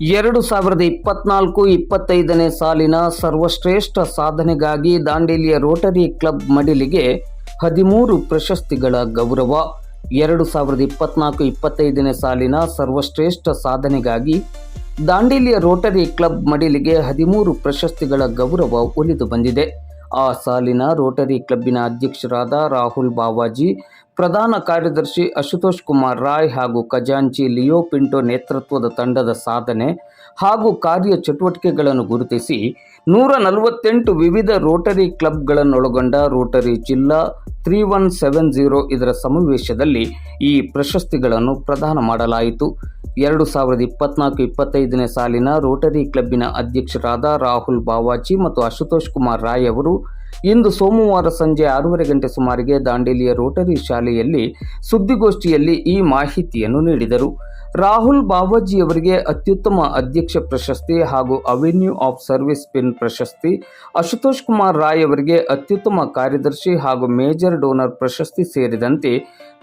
2024-25ನೇ ಸಾಲಿನ ಸರ್ವಶ್ರೇಷ್ಠ ಸಾಧನೆಗಾಗಿ ದಾಂಡೇಲಿಯ ರೋಟರಿ ಕ್ಲಬ್ ಮಡಿಲಿಗೆ 13 ಪ್ರಶಸ್ತಿಗಳ ಗೌರವ. 2024-25ನೇ ಸಾಲಿನ ಸರ್ವಶ್ರೇಷ್ಠ ಸಾಧನೆಗಾಗಿ ದಾಂಡೇಲಿಯ ರೋಟರಿ ಕ್ಲಬ್ ಮಡಿಲಿಗೆ 13 ಪ್ರಶಸ್ತಿಗಳ ಗೌರವ ಒಲಿದು ಬಂದಿದೆ. ಆ ಸಾಲಿನ ರೋಟರಿ ಕ್ಲಬ್ಬಿನ ಅಧ್ಯಕ್ಷರಾದ ರಾಹುಲ್ ಬಾವಾಜಿ, ಪ್ರಧಾನ ಕಾರ್ಯದರ್ಶಿ ಅಶುತೋಷ್ ಕುಮಾರ್ ರಾಯ್ ಹಾಗೂ ಖಜಾಂಚಿ ಲಿಯೋ ಪಿಂಟೋ ನೇತೃತ್ವದ ತಂಡದ ಸಾಧನೆ ಹಾಗೂ ಕಾರ್ಯ ಚಟುವಟಿಕೆಗಳನ್ನು ಗುರುತಿಸಿ 148 ವಿವಿಧ ರೋಟರಿ ಕ್ಲಬ್ಗಳನ್ನೊಳಗೊಂಡ ರೋಟರಿ ಜಿಲ್ಲಾ 3170 ಇದರ ಸಮಾವೇಶದಲ್ಲಿ ಈ ಪ್ರಶಸ್ತಿಗಳನ್ನು ಪ್ರದಾನ ಮಾಡಲಾಯಿತು. 2024-25ನೇ ಸಾಲಿನ ರೋಟರಿ ಕ್ಲಬ್ಬಿನ ಅಧ್ಯಕ್ಷರಾದ ರಾಹುಲ್ ಬಾವಾಜಿ ಮತ್ತು ಅಶುತೋಷ್ ಕುಮಾರ್ ರಾಯ್ ಅವರು ಇಂದು ಸೋಮವಾರ ಸಂಜೆ 6:30 ಗಂಟೆ ಸುಮಾರಿಗೆ ದಾಂಡೇಲಿಯ ರೋಟರಿ ಶಾಲೆಯಲ್ಲಿ ಸುದ್ದಿಗೋಷ್ಠಿಯಲ್ಲಿ ಈ ಮಾಹಿತಿಯನ್ನು ನೀಡಿದರು. ರಾಹುಲ್ ಬಾವಾಜಿಯವರಿಗೆ ಅತ್ಯುತ್ತಮ ಅಧ್ಯಕ್ಷ ಪ್ರಶಸ್ತಿ ಹಾಗೂ ಅವೆನ್ಯೂ ಆಫ್ ಸರ್ವಿಸ್ ಪಿನ್ ಪ್ರಶಸ್ತಿ, ಅಶುತೋಷ್ ಕುಮಾರ್ ರಾಯ್ ಅವರಿಗೆ ಅತ್ಯುತ್ತಮ ಕಾರ್ಯದರ್ಶಿ ಹಾಗೂ ಮೇಜರ್ ಡೋನರ್ ಪ್ರಶಸ್ತಿ ಸೇರಿದಂತೆ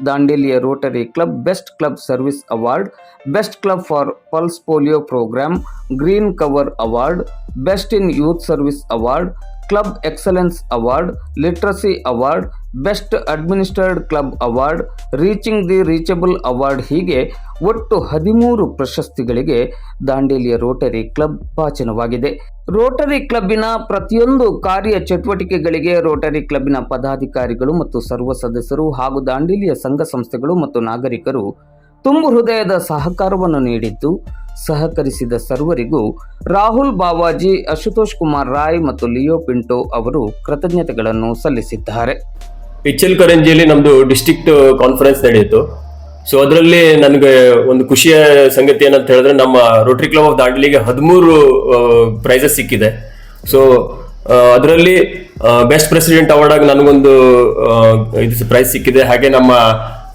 ದಾಂಡೇಲಿಯ rotary club best club service award, best club for pulse polio program, green cover award, best in youth service award, club excellence award, literacy award, best administrated club award, reaching the reachable award ಹೀಗೆ ಒಟ್ಟು 13 ಪ್ರಶಸ್ತಿಗಳಿಗೆ ದಾಂಡೇಲಿಯ rotary club ಭಾಜನವಾಗಿದೆ. Rotary ಕ್ಲಬ್ಬಿನ ಪ್ರತಿಯೊಂದು ಕಾರ್ಯ ಚಟುವಟಿಕೆಗಳಿಗೆ Rotary ಕ್ಲಬ್ಬಿನ ಪದಾಧಿಕಾರಿಗಳು ಮತ್ತು ಸರ್ವ ಸದಸ್ಯರು ಹಾಗೂ ದಾಂಡೇಲಿಯ ಸಂಘ ಸಂಸ್ಥೆಗಳು ಮತ್ತು ನಾಗರಿಕರು ತುಂಬು ಹೃದಯದ ಸಹಕಾರವನ್ನು ನೀಡಿದ್ದು, ಸಹಕರಿಸಿದ ಸರ್ವರಿಗೂ ರಾಹುಲ್ ಬಾವಾಜಿ, ಅಶುತೋಷ್ ಕುಮಾರ್ ರಾಯ್ ಮತ್ತು ಲಿಯೋ ಪಿಂಟೋ ಅವರು ಕೃತಜ್ಞತೆಗಳನ್ನು ಸಲ್ಲಿಸಿದ್ದಾರೆ. ಇಚ್ಚಲ್ಕರಂಜಿಯಲ್ಲಿ ನಮ್ದು ಡಿಸ್ಟ್ರಿಕ್ಟ್ ಕಾನ್ಫರೆನ್ಸ್ ನಡೆಯಿತು. ಸೊ ಅದರಲ್ಲಿ ನನಗೆ ಒಂದು ಖುಷಿಯ ಸಂಗತಿ ಏನಂತ ಹೇಳಿದ್ರೆ, ನಮ್ಮ ರೋಟರಿ ಕ್ಲಬ್ ಆಫ್ ದಾಂಡೇಲಿಗೆ 13 ಪ್ರೈಸಸ್ ಸಿಕ್ಕಿದೆ. ಸೊ ಅದರಲ್ಲಿ ಬೆಸ್ಟ್ ಪ್ರೆಸಿಡೆಂಟ್ ಅವಾರ್ಡ್ ಆಗಿ ನನಗೊಂದು ಇದು ಪ್ರೈಸ್ ಸಿಕ್ಕಿದೆ. ಹಾಗೆ ನಮ್ಮ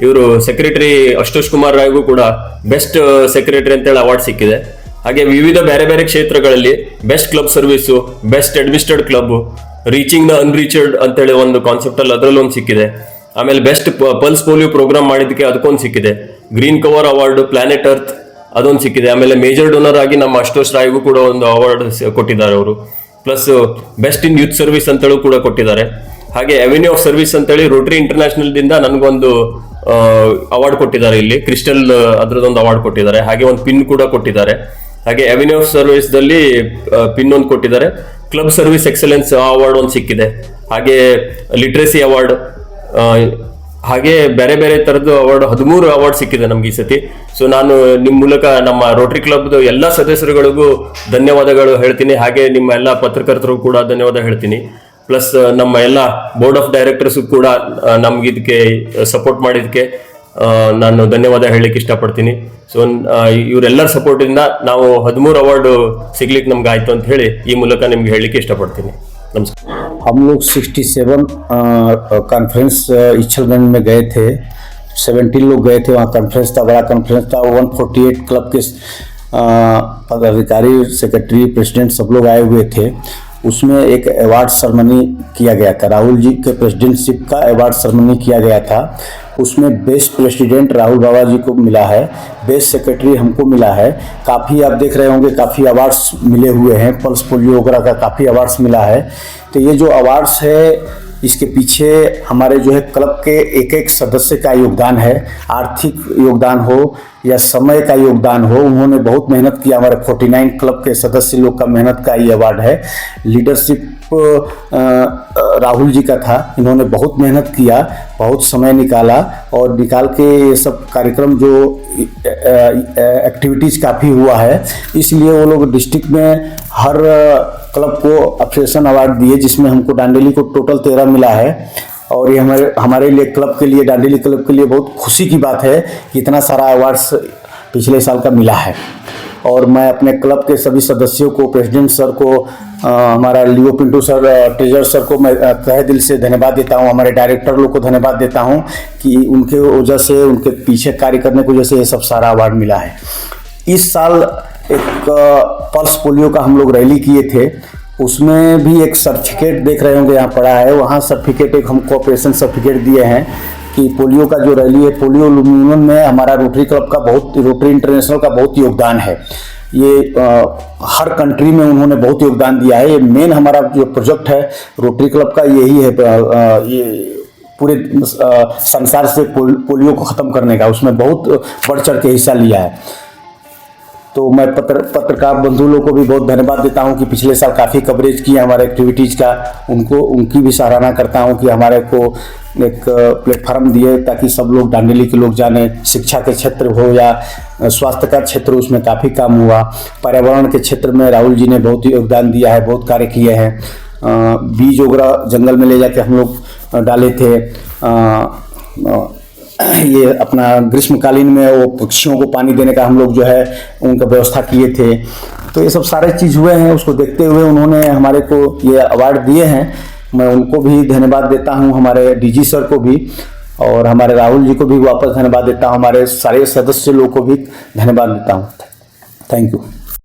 ಇವರು ಸೆಕ್ರೆಟರಿ ಅಶುತೋಷ್ ಕುಮಾರ್ ರಾಯ್ಗೂ ಕೂಡ ಬೆಸ್ಟ್ ಸೆಕ್ರೆಟರಿ ಅಂತೇಳಿ ಅವಾರ್ಡ್ ಸಿಕ್ಕಿದೆ. ಹಾಗೆ ವಿವಿಧ ಬೇರೆ ಬೇರೆ ಕ್ಷೇತ್ರಗಳಲ್ಲಿ best club service, best administrated club, reaching the unreached ಅಂತೇಳಿ ಒಂದು ಕಾನ್ಸೆಪ್ಟ್ ಅಲ್ಲಿ ಅದರಲ್ಲಿ ಒಂದು ಸಿಕ್ಕಿದೆ. ಆಮೇಲೆ ಬೆಸ್ಟ್ ಪಲ್ಸ್ ಪೋಲಿಯೋ ಪ್ರೋಗ್ರಾಮ್ ಮಾಡಿದ್ದಕ್ಕೆ ಅದಕ್ಕೊಂದು ಸಿಕ್ಕಿದೆ. Green cover award, planet earth ಅದೊಂದು ಸಿಕ್ಕಿದೆ. ಆಮೇಲೆ ಮೇಜರ್ ಡೋನರ್ ಆಗಿ ನಮ್ಮ ಅಶುತೋಷ್ ರಾಯ್ಗೂ ಕೂಡ ಒಂದು ಅವಾರ್ಡ್ ಕೊಟ್ಟಿದ್ದಾರೆ ಅವರು. Plus best in youth service ಅಂತೇಳಿ ಕೂಡ ಕೊಟ್ಟಿದ್ದಾರೆ. ಹಾಗೆ ಅವೆನ್ಯೂ ಆಫ್ ಸರ್ವಿಸ್ ಅಂತೇಳಿ ರೋಟರಿ ಇಂಟರ್ನ್ಯಾಷನಲ್ ದಿಂದ ನನಗೊಂದು ಅವಾರ್ಡ್ ಕೊಟ್ಟಿದ್ದಾರೆ. ಇಲ್ಲಿ ಕ್ರಿಸ್ಟಲ್ ಅದರದೊಂದು ಅವಾರ್ಡ್ ಕೊಟ್ಟಿದ್ದಾರೆ. ಹಾಗೆ ಒಂದು ಪಿನ್ ಕೂಡ ಕೊಟ್ಟಿದ್ದಾರೆ. ಹಾಗೆ ಅವೆನ್ಯೂ ಆಫ್ ಸರ್ವಿಸ್ ದಲ್ಲಿ ಪಿನ್ ಒಂದು ಕೊಟ್ಟಿದ್ದಾರೆ. ಕ್ಲಬ್ ಸರ್ವಿಸ್ ಎಕ್ಸಲೆನ್ಸ್ ಅವಾರ್ಡ್ ಒಂದು ಸಿಕ್ಕಿದೆ. ಹಾಗೆ ಲಿಟ್ರಸಿ ಅವಾರ್ಡ್, ಹಾಗೆ ಬೇರೆ ಬೇರೆ ತರದ್ದು ಅವಾರ್ಡ್ 13 ಅವಾರ್ಡ್ ಸಿಕ್ಕಿದೆ ನಮ್ಗೆ ಈ ಸತಿ. ಸೊ ನಾನು ನಿಮ್ಮ ಮೂಲಕ ನಮ್ಮ ರೋಟರಿ ಕ್ಲಬ್ದು ಎಲ್ಲ ಸದಸ್ಯರುಗಳಿಗೂ ಧನ್ಯವಾದಗಳು ಹೇಳ್ತೀನಿ. ಹಾಗೆ ನಿಮ್ಮ ಎಲ್ಲ ಪತ್ರಕರ್ತರಿಗೂ ಕೂಡ ಧನ್ಯವಾದ ಹೇಳ್ತೀನಿ. ಪ್ಲಸ್ ನಮ್ಮ ಎಲ್ಲ ಬೋರ್ಡ್ ಆಫ್ ಡೈರೆಕ್ಟರ್ಸ್ ಕೂಡ ನಮ್ಗೆ ಇದಕ್ಕೆ ಸಪೋರ್ಟ್ ಮಾಡಿದಕ್ಕೆ ನಾನು ಧನ್ಯವಾದ ಹೇಳಲಿಕ್ಕೆ ಇಷ್ಟಪಡ್ತೀನಿ. ಸೊ ಇವರೆಲ್ಲರ ಸಪೋರ್ಟಿಂದ ನಾವು 13 ಅವಾರ್ಡ್ ಸಿಗ್ಲಿಕ್ಕೆ ನಮ್ಗೆ ಆಯ್ತು ಅಂತ ಹೇಳಿ ಈ ಮೂಲಕ ನಿಮ್ಗೆ ಹೇಳಲಿಕ್ಕೆ ಇಷ್ಟಪಡ್ತೀನಿ. ನಮಸ್ಕಾರ. हम लोग 67 कॉन्फ्रेंस इच्छलगंज में गए थे. 17 लोग गए थे. वहाँ कॉन्फ्रेंस था, बड़ा कॉन्फ्रेंस था. 148 क्लब के पदाधिकारी, सेक्रेटरी, प्रेसिडेंट सब लोग आए हुए थे. उसमें एक अवार्ड सेरेमनी किया गया था. राहुल जी के प्रेसिडेंटशिप का अवार्ड सेरेमनी किया गया था. उसमें बेस्ट प्रेसिडेंट राहुल बाबा जी को मिला है, बेस्ट सेक्रेटरी हमको मिला है. काफ़ी आप देख रहे होंगे काफ़ी अवार्ड्स मिले हुए हैं. पल्स पोलियो वगैरह का काफ़ी अवार्ड्स मिला है. तो ये जो अवार्ड्स है इसके पीछे हमारे जो है क्लब के एक एक सदस्य का योगदान है. आर्थिक योगदान हो या समय का योगदान हो, उन्होंने बहुत मेहनत किया. हमारे 49 क्लब के सदस्य लोग का मेहनत का ये अवार्ड है. लीडरशिप राहुल जी का था. इन्होंने बहुत मेहनत किया, बहुत समय निकाला और निकाल के ये सब कार्यक्रम जो एक्टिविटीज़ काफ़ी हुआ है, इसलिए वो लोग डिस्ट्रिक्ट में हर क्लब को अप्रिसिएशन अवार्ड दिए, जिसमें हमको दांडेली को टोटल 13 मिला है. और ये हमारे लिए क्लब के लिए, दांडेली क्लब के लिए बहुत खुशी की बात है कि इतना सारा अवार्ड्स पिछले साल का मिला है. और मैं अपने क्लब के सभी सदस्यों को, प्रेसिडेंट सर को, हमारा लियो पिंटू सर, ट्रेजर सर को मैं तहे दिल से धन्यवाद देता हूँ. हमारे डायरेक्टर लोग को धन्यवाद देता हूँ कि उनके वजह से, उनके पीछे कार्य करने की वजह से ये सब सारा अवार्ड मिला है. इस साल एक पल्स पोलियो का हम लोग रैली किए थे. उसमें भी एक सर्टिफिकेट देख रहे होंगे यहाँ पड़ा है. वहाँ सर्टिफिकेट एक हम कोऑपरेशन सर्टिफिकेट दिए हैं कि पोलियो का जो रैली है, पोलियो उन्मूलन में हमारा रोटरी क्लब का बहुत, रोटरी इंटरनेशनल का बहुत योगदान है. ये हर कंट्री में उन्होंने बहुत योगदान दिया है। ये मेन हमारा जो प्रोजेक्ट है रोटरी क्लब का यही है, ये पूरे संसार से पोलियो को ख़त्म करने का, उसमें बहुत बढ़ चढ़ के हिस्सा लिया है। तो मैं पत्रकार बंधु लोगों को भी बहुत धन्यवाद देता हूं कि पिछले साल काफ़ी कवरेज किया हमारे एक्टिविटीज़ का, उनकी भी सराहना करता हूं कि हमारे को एक प्लेटफार्म दिए ताकि सब लोग दांडेली के लोग जाने। शिक्षा के क्षेत्र हो या स्वास्थ्य का क्षेत्र, उसमें काफ़ी काम हुआ। पर्यावरण के क्षेत्र में राहुल जी ने बहुत योगदान दिया है, बहुत कार्य किए हैं। बीज वगैरह जंगल में ले जाके हम लोग डाले थे। ये अपना ग्रीष्मकालीन में वो पक्षियों को पानी देने का हम लोग जो है उनका व्यवस्था किए थे। तो ये सब सारे चीज़ हुए हैं, उसको देखते हुए उन्होंने हमारे को ये अवार्ड दिए हैं। मैं उनको भी धन्यवाद देता हूँ, हमारे डीजी सर को भी, और हमारे राहुल जी को भी वापस धन्यवाद देता हूँ, हमारे सारे सदस्य लोगों को भी धन्यवाद देता हूँ। Thank you.